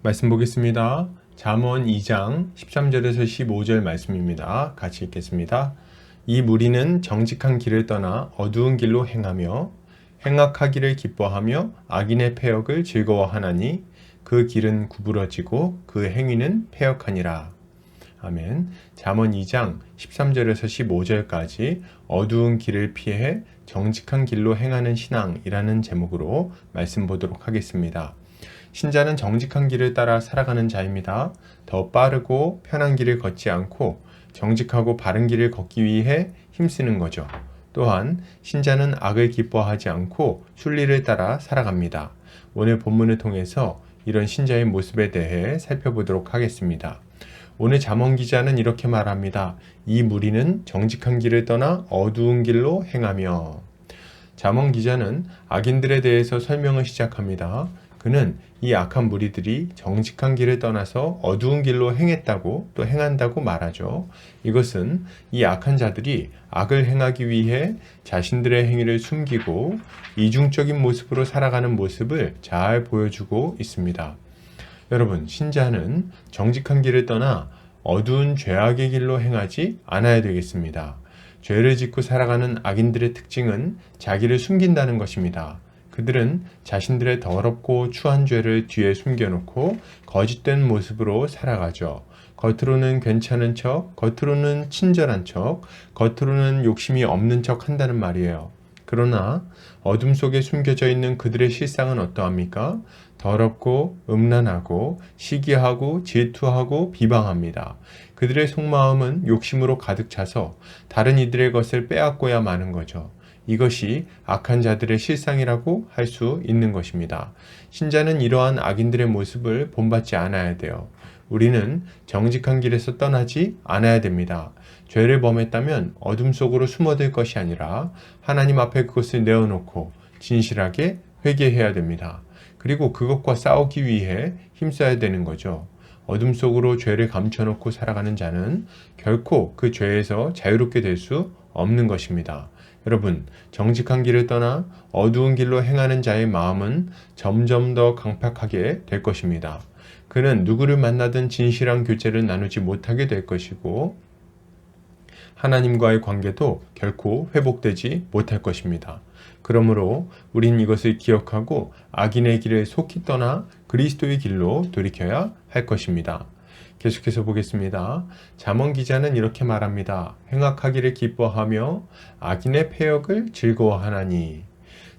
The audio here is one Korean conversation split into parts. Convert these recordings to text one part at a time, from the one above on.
말씀 보겠습니다. 잠언 2장 13절에서 15절 말씀입니다. 같이 읽겠습니다. 이 무리는 정직한 길을 떠나 어두운 길로 행하며 행악하기를 기뻐하며 악인의 패역을 즐거워하나니 그 길은 구부러지고 그 행위는 패역하니라. 아멘. 잠언 2장 13절에서 15절까지 어두운 길을 피해 정직한 길로 행하는 신앙이라는 제목으로 말씀 보도록 하겠습니다. 신자는 정직한 길을 따라 살아가는 자입니다. 더 빠르고 편한 길을 걷지 않고 정직하고 바른 길을 걷기 위해 힘쓰는 거죠. 또한 신자는 악을 기뻐하지 않고 순리를 따라 살아갑니다. 오늘 본문을 통해서 이런 신자의 모습에 대해 살펴보도록 하겠습니다. 오늘 잠언 기자는 이렇게 말합니다. 이 무리는 정직한 길을 떠나 어두운 길로 행하며. 잠언 기자는 악인들에 대해서 설명을 시작합니다. 그는 이 악한 무리들이 정직한 길을 떠나서 어두운 길로 행했다고 또 행한다고 말하죠. 이것은 이 악한 자들이 악을 행하기 위해 자신들의 행위를 숨기고 이중적인 모습으로 살아가는 모습을 잘 보여주고 있습니다. 여러분, 신자는 정직한 길을 떠나 어두운 죄악의 길로 행하지 않아야 되겠습니다. 죄를 짓고 살아가는 악인들의 특징은 자기를 숨긴다는 것입니다. 그들은 자신들의 더럽고 추한 죄를 뒤에 숨겨놓고 거짓된 모습으로 살아가죠. 겉으로는 괜찮은 척, 겉으로는 친절한 척, 겉으로는 욕심이 없는 척 한다는 말이에요. 그러나 어둠 속에 숨겨져 있는 그들의 실상은 어떠합니까? 더럽고 음란하고 시기하고 질투하고 비방합니다. 그들의 속마음은 욕심으로 가득 차서 다른 이들의 것을 빼앗고야 마는 거죠. 이것이 악한 자들의 실상이라고 할 수 있는 것입니다. 신자는 이러한 악인들의 모습을 본받지 않아야 돼요. 우리는 정직한 길에서 떠나지 않아야 됩니다. 죄를 범했다면 어둠 속으로 숨어들 것이 아니라 하나님 앞에 그것을 내어놓고 진실하게 회개해야 됩니다. 그리고 그것과 싸우기 위해 힘써야 되는 거죠. 어둠 속으로 죄를 감춰놓고 살아가는 자는 결코 그 죄에서 자유롭게 될 수 없는 것입니다. 여러분, 정직한 길을 떠나 어두운 길로 행하는 자의 마음은 점점 더 강팍하게 될 것입니다. 그는 누구를 만나든 진실한 교제를 나누지 못하게 될 것이고 하나님과의 관계도 결코 회복되지 못할 것입니다. 그러므로 우린 이것을 기억하고 악인의 길을 속히 떠나 그리스도의 길로 돌이켜야 할 것입니다. 계속해서 보겠습니다. 잠언 기자는 이렇게 말합니다. 행악하기를 기뻐하며 악인의 패역을 즐거워하나니.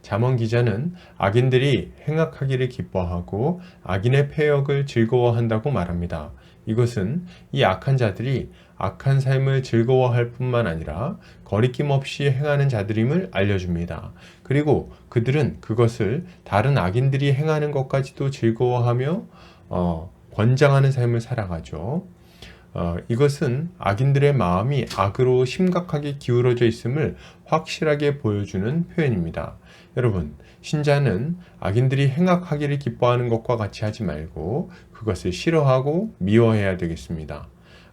잠언 기자는 악인들이 행악하기를 기뻐하고 악인의 패역을 즐거워한다고 말합니다. 이것은 이 악한 자들이 악한 삶을 즐거워할 뿐만 아니라 거리낌 없이 행하는 자들임을 알려줍니다. 그리고 그들은 그것을 다른 악인들이 행하는 것까지도 즐거워하며 권장하는 삶을 살아가죠. 이것은 악인들의 마음이 악으로 심각하게 기울어져 있음을 확실하게 보여주는 표현입니다. 여러분, 신자는 악인들이 행악하기를 기뻐하는 것과 같이 하지 말고 그것을 싫어하고 미워해야 되겠습니다.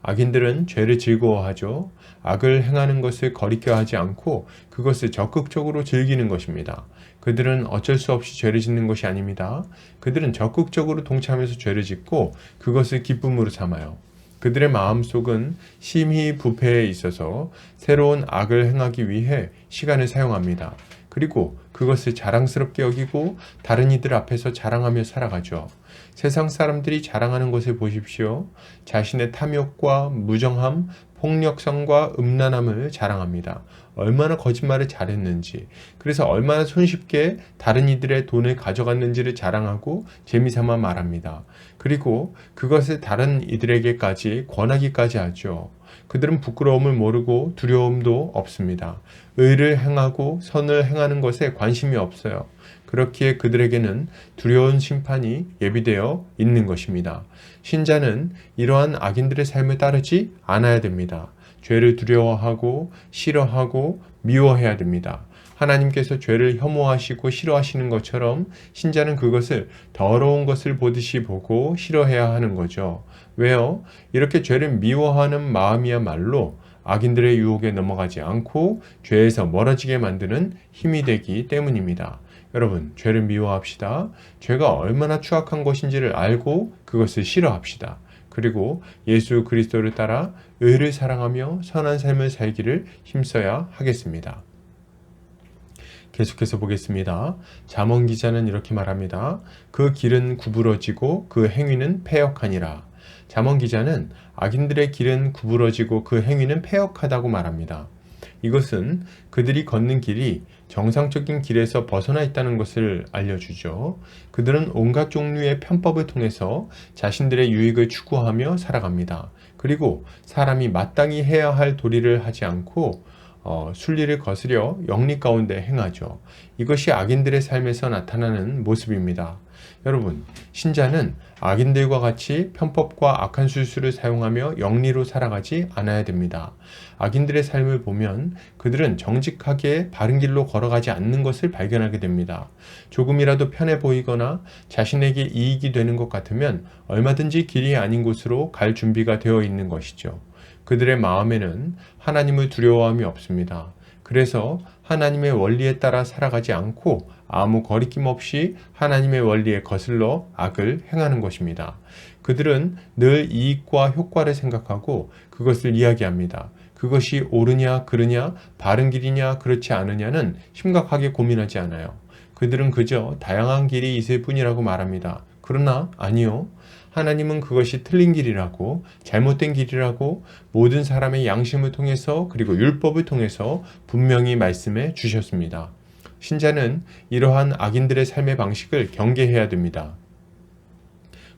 악인들은 죄를 즐거워하죠. 악을 행하는 것을 거리껴 하지 않고 그것을 적극적으로 즐기는 것입니다. 그들은 어쩔 수 없이 죄를 짓는 것이 아닙니다. 그들은 적극적으로 동참해서 죄를 짓고 그것을 기쁨으로 삼아요. 그들의 마음속은 심히 부패해 있어서 새로운 악을 행하기 위해 시간을 사용합니다. 그리고 그것을 자랑스럽게 여기고 다른 이들 앞에서 자랑하며 살아가죠. 세상 사람들이 자랑하는 것을 보십시오. 자신의 탐욕과 무정함, 폭력성과 음란함을 자랑합니다. 얼마나 거짓말을 잘했는지, 그래서 얼마나 손쉽게 다른 이들의 돈을 가져갔는지를 자랑하고 재미삼아 말합니다. 그리고 그것을 다른 이들에게까지 권하기까지 하죠. 그들은 부끄러움을 모르고 두려움도 없습니다. 의를 행하고 선을 행하는 것에 관심이 없어요. 그렇기에 그들에게는 두려운 심판이 예비되어 있는 것입니다. 신자는 이러한 악인들의 삶을 따르지 않아야 됩니다. 죄를 두려워하고 싫어하고 미워해야 됩니다. 하나님께서 죄를 혐오하시고 싫어하시는 것처럼 신자는 그것을 더러운 것을 보듯이 보고 싫어해야 하는 거죠. 왜요? 이렇게 죄를 미워하는 마음이야말로 악인들의 유혹에 넘어가지 않고 죄에서 멀어지게 만드는 힘이 되기 때문입니다. 여러분, 죄를 미워합시다. 죄가 얼마나 추악한 것인지를 알고 그것을 싫어합시다. 그리고 예수 그리스도를 따라 의를 사랑하며 선한 삶을 살기를 힘써야 하겠습니다. 계속해서 보겠습니다. 잠언 기자는 이렇게 말합니다. 그 길은 구부러지고 그 행위는 패역하니라. 잠언 기자는 악인들의 길은 구부러지고 그 행위는 패역하다고 말합니다. 이것은 그들이 걷는 길이 정상적인 길에서 벗어나 있다는 것을 알려주죠. 그들은 온갖 종류의 편법을 통해서 자신들의 유익을 추구하며 살아갑니다. 그리고 사람이 마땅히 해야 할 도리를 하지 않고 순리를 거스려 영리 가운데 행하죠. 이것이 악인들의 삶에서 나타나는 모습입니다. 여러분, 신자는 악인들과 같이 편법과 악한 술수를 사용하며 영리로 살아가지 않아야 됩니다. 악인들의 삶을 보면 그들은 정직하게 바른 길로 걸어가지 않는 것을 발견하게 됩니다. 조금이라도 편해 보이거나 자신에게 이익이 되는 것 같으면 얼마든지 길이 아닌 곳으로 갈 준비가 되어 있는 것이죠. 그들의 마음에는 하나님을 두려워함이 없습니다. 그래서 하나님의 원리에 따라 살아가지 않고 아무 거리낌 없이 하나님의 원리에 거슬러 악을 행하는 것입니다. 그들은 늘 이익과 효과를 생각하고 그것을 이야기합니다. 그것이 옳으냐 그르냐 바른 길이냐 그렇지 않으냐는 심각하게 고민하지 않아요. 그들은 그저 다양한 길이 있을 뿐이라고 말합니다. 그러나 아니요. 하나님은 그것이 틀린 길이라고 잘못된 길이라고 모든 사람의 양심을 통해서 그리고 율법을 통해서 분명히 말씀해 주셨습니다. 신자는 이러한 악인들의 삶의 방식을 경계해야 됩니다.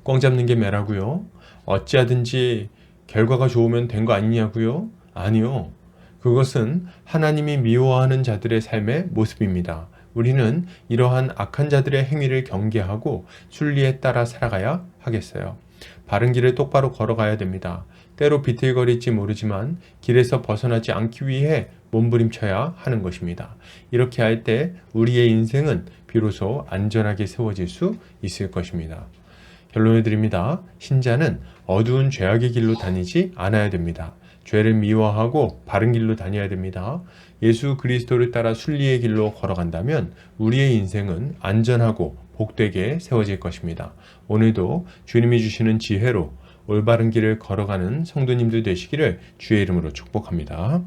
꽝 잡는 게 매라고요? 어찌하든지 결과가 좋으면 된 거 아니냐고요? 아니요. 그것은 하나님이 미워하는 자들의 삶의 모습입니다. 우리는 이러한 악한 자들의 행위를 경계하고 순리에 따라 살아가야 하겠어요. 바른 길을 똑바로 걸어가야 됩니다. 때로 비틀거릴지 모르지만 길에서 벗어나지 않기 위해 몸부림쳐야 하는 것입니다. 이렇게 할 때 우리의 인생은 비로소 안전하게 세워질 수 있을 것입니다. 결론을 드립니다. 신자는 어두운 죄악의 길로 다니지 않아야 됩니다. 죄를 미워하고 바른 길로 다녀야 됩니다. 예수 그리스도를 따라 순리의 길로 걸어간다면 우리의 인생은 안전하고 복되게 세워질 것입니다. 오늘도 주님이 주시는 지혜로 올바른 길을 걸어가는 성도님들 되시기를 주의 이름으로 축복합니다.